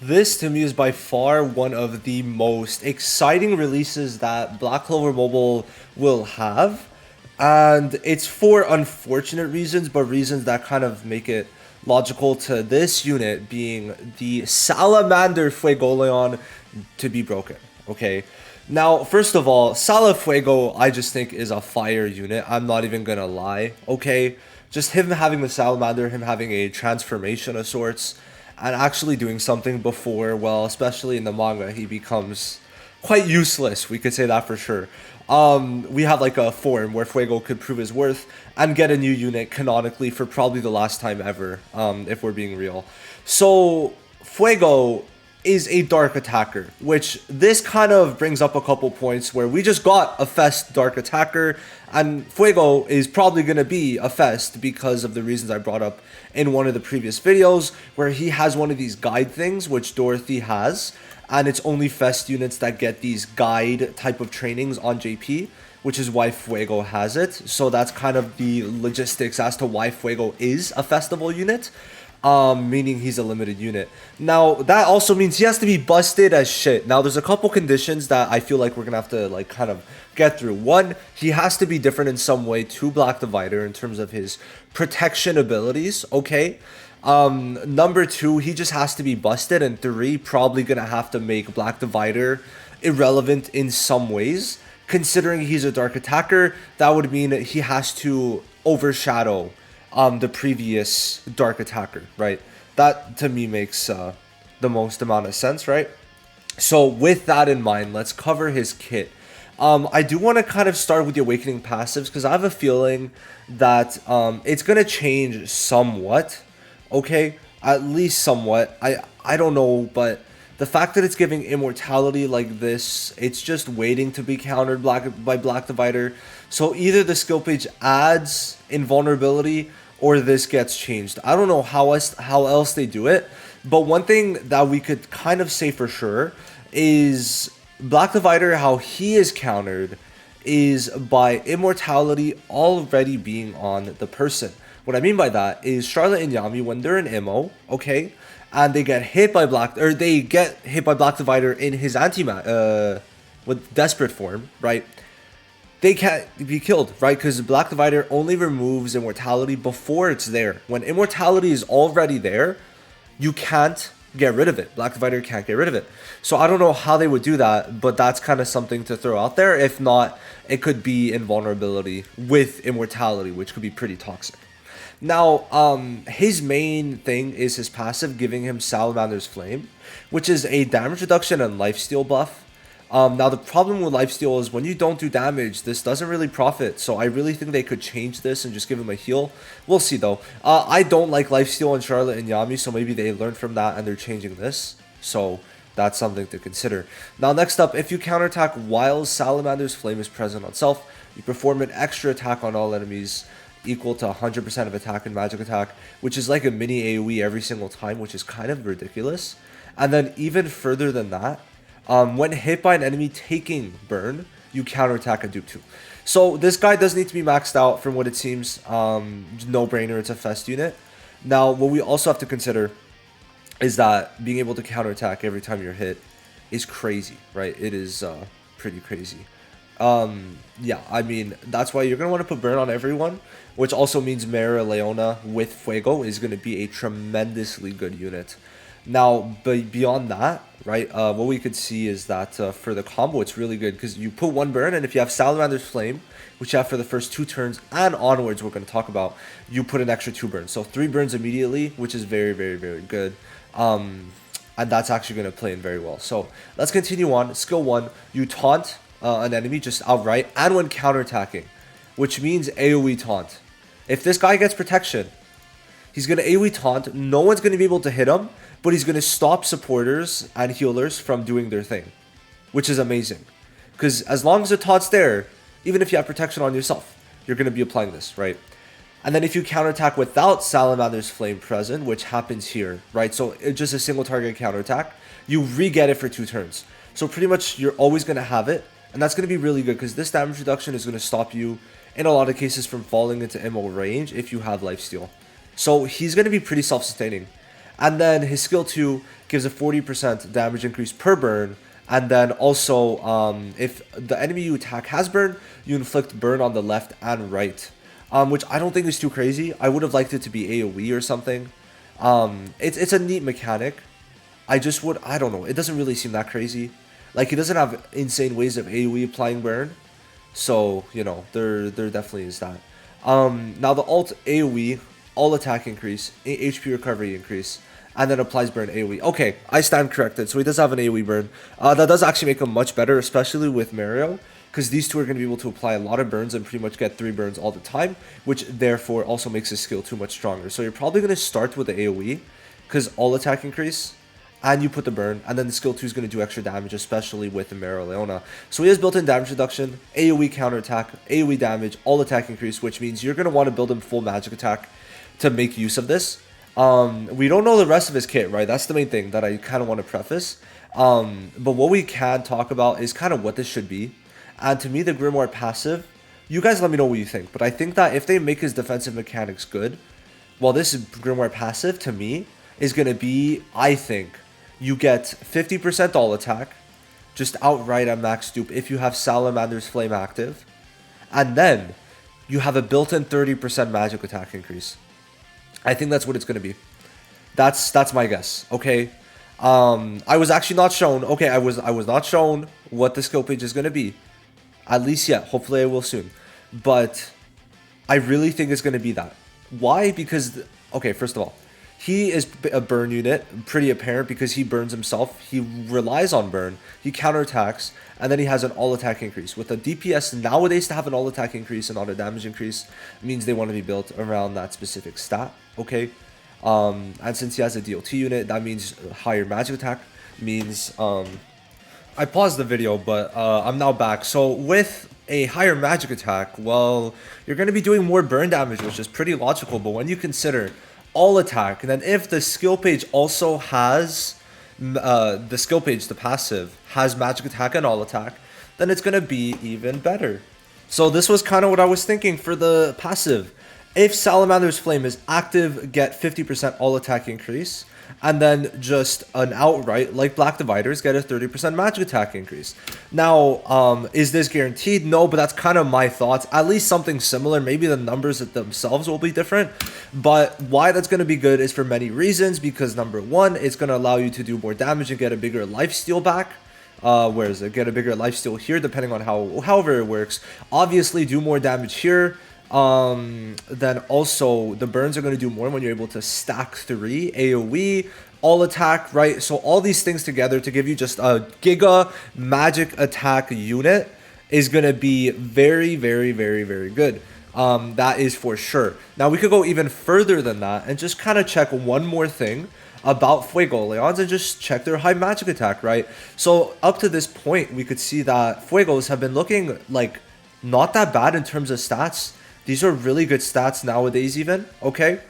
This to me is by far one of the most exciting releases that Black Clover Mobile will have. And it's for unfortunate reasons, but reasons that kind of make it logical to this unit being the Salamander Fuegoleon to be broken. Okay. Now, first of all, Sala Fuego, I just think is a fire unit. I'm not even gonna lie. Okay. Just him having the Salamander, him having a transformation of sorts, and actually doing something before, well, especially in the manga, he becomes quite useless. We could say that for sure. We have like a form where Fuego could prove his worth and get a new unit canonically for probably the last time ever, if we're being real. So Fuego is a dark attacker, which this kind of brings up a couple points where we just got a Fest dark attacker, and Fuego is probably going to be a Fest because of the reasons I brought up in one of the previous videos, where he has one of these guide things, which Dorothy has, and it's only Fest units that get these guide type of trainings on JP, which is why Fuego has it. So that's kind of the logistics as to why Fuego is a festival unit. Meaning he's a limited unit. Now, that also means he has to be busted as shit. Now, there's a couple conditions that I feel like we're gonna have to, like, kind of get through. One, he has to be different in some way to Black Divider in terms of his protection abilities, okay? Number two, he just has to be busted. And three, probably gonna have to make Black Divider irrelevant in some ways. Considering he's a dark attacker, that would mean he has to overshadow the previous dark attacker, right? That to me makes the most amount of sense, right? So with that in mind, let's cover his kit. I do want to kind of start with the awakening passives because I have a feeling that it's gonna change somewhat. Okay, at least somewhat. I don't know, but the fact that it's giving immortality like this, it's just waiting to be countered by Black Divider. So either the skill page adds invulnerability or this gets changed. I don't know how else they do it, but one thing that we could kind of say for sure is Black Divider, how he is countered is by immortality already being on the person. What I mean by that is Charlotte and Yami, when they're in IMO, okay, and they get hit by Black Divider in his with desperate form, right? They can't be killed, right? Because Black Divider only removes immortality before it's there. When immortality is already there, you can't get rid of it. Black Divider can't get rid of it. So I don't know how they would do that, but that's kind of something to throw out there. If not, it could be invulnerability with immortality, which could be pretty toxic. Now, his main thing is his passive giving him Salamander's Flame, which is a damage reduction and lifesteal buff. Now, the problem with lifesteal is when you don't do damage, this doesn't really profit. So I really think they could change this and just give him a heal. We'll see, though. I don't like lifesteal on Charlotte and Yami, so maybe they learned from that and they're changing this. So that's something to consider. Now, next up, if you counterattack while Salamander's Flame is present on self, you perform an extra attack on all enemies equal to 100% of attack and magic attack, which is like a mini AoE every single time, which is kind of ridiculous. And then even further than that, when hit by an enemy taking burn, you counterattack and dupe 2. So this guy does need to be maxed out from what it seems. No brainer, it's a Fest unit. Now, what we also have to consider is that being able to counterattack every time you're hit is crazy, right? It is pretty crazy. Yeah, I mean, that's why you're going to want to put burn on everyone, which also means Mera Leona with Fuego is going to be a tremendously good unit. Now, but beyond that, right, what we could see is that for the combo, it's really good because you put one burn, and if you have Salamander's Flame, which you have for the first 2 turns and onwards, we're going to talk about, you put an extra 2 burns. So 3 burns immediately, which is very, very, very good. And that's actually going to play in very well. So let's continue on. Skill 1, you taunt an enemy just outright and when counterattacking, which means AoE taunt. If this guy gets protection, he's going to AoE taunt. No one's going to be able to hit him, but he's going to stop supporters and healers from doing their thing, which is amazing. Because as long as the taunt's there, even if you have protection on yourself, you're going to be applying this, right? And then if you counterattack without Salamander's Flame present, which happens here, right? So it's just a single target counterattack, you re-get it for 2 turns. So pretty much you're always going to have it. And that's going to be really good because this damage reduction is going to stop you in a lot of cases from falling into MO range if you have lifesteal. So he's going to be pretty self-sustaining. And then his skill 2 gives a 40% damage increase per burn. And then also, if the enemy you attack has burn, you inflict burn on the left and right. Which I don't think is too crazy. I would have liked it to be AoE or something. It's a neat mechanic. I don't know. It doesn't really seem that crazy. Like, he doesn't have insane ways of AoE applying burn. So, you know, there definitely is that. Now the alt AoE, all attack increase, HP recovery increase, and then applies burn AoE. Okay, I stand corrected. So he does have an AoE burn. That does actually make him much better, especially with Mario, because these two are going to be able to apply a lot of burns and pretty much get 3 burns all the time, which therefore also makes his skill 2 much stronger. So you're probably going to start with the AoE, because all attack increase, and you put the burn, and then the skill 2 is going to do extra damage, especially with the Leona. So he has built-in damage reduction, AoE counterattack, AoE damage, all attack increase, which means you're going to want to build him full magic attack to make use of this. We don't know the rest of his kit, right? That's the main thing that I kind of want to preface. But what we can talk about is kind of what this should be. And to me, the Grimoire passive, you guys let me know what you think. But I think that if they make his defensive mechanics good, well, this Grimoire passive, to me, is going to be, I think, you get 50% all attack, just outright at max dupe if you have Salamander's Flame active. And then you have a built-in 30% magic attack increase. I think that's what it's going to be. That's my guess, okay? I was actually not shown, okay, I was not shown what the skill page is going to be. At least yet, hopefully I will soon. But I really think it's going to be that. Why? Because, okay, first of all, he is a burn unit, pretty apparent because he burns himself. He relies on burn. He counterattacks, and then he has an all-attack increase. With a DPS nowadays, to have an all-attack increase and not a damage increase means they want to be built around that specific stat, okay? And since he has a DOT unit, that means higher magic attack, means... I paused the video, but I'm now back. So with a higher magic attack, well, you're going to be doing more burn damage, which is pretty logical, but when you consider all attack, and then if the skill page also has the passive has magic attack and all attack, then it's gonna be even better. So this was kind of what I was thinking for the passive. If Salamander's Flame is active, get 50% all attack increase, and then just an outright, like Black Dividers, get a 30% magic attack increase. Now, is this guaranteed? No, but that's kind of my thoughts. At least something similar. Maybe the numbers themselves will be different. But why that's going to be good is for many reasons. Because number one, it's going to allow you to do more damage and get a bigger lifesteal back. Where is it? Get a bigger lifesteal here, depending on however it works. Obviously, do more damage here. Then also the burns are going to do more when you're able to stack 3 AoE, all attack, right? So all these things together to give you just a giga magic attack unit is going to be very, very, very, very good. That is for sure. Now we could go even further than that and just kind of check one more thing about Fuegoleons and just check their high magic attack, right? So up to this point, we could see that Fuegos have been looking like not that bad in terms of stats. These are really good stats nowadays even, okay?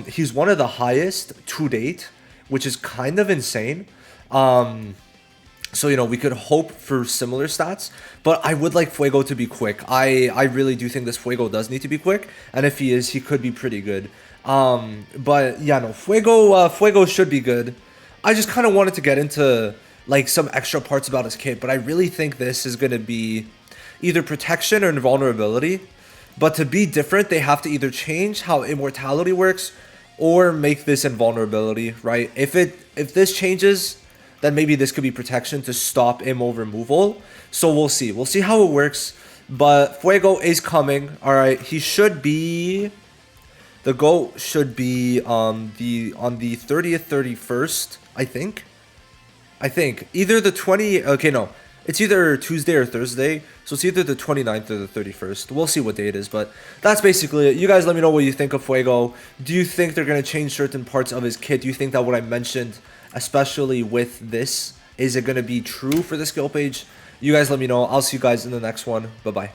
He's one of the highest to date, which is kind of insane. So, you know, we could hope for similar stats, but I would like Fuego to be quick. I really do think this Fuego does need to be quick, and if he is, he could be pretty good. But yeah, no, Fuego should be good. I just kind of wanted to get into like some extra parts about his kit, but I really think this is going to be either protection or invulnerability. But to be different, they have to either change how immortality works or make this invulnerability, right? If this changes, then maybe this could be protection to stop immo removal. So we'll see. We'll see how it works. But Fuego is coming. All right, he should be... The GOAT should be on the 30th, 31st, I think. Either the 20... Okay, no. It's either Tuesday or Thursday, so it's either the 29th or the 31st. We'll see what day it is, but that's basically it. You guys let me know what you think of Fuego. Do you think they're going to change certain parts of his kit? Do you think that what I mentioned, especially with this, is it going to be true for the skill page? You guys let me know. I'll see you guys in the next one. Bye-bye.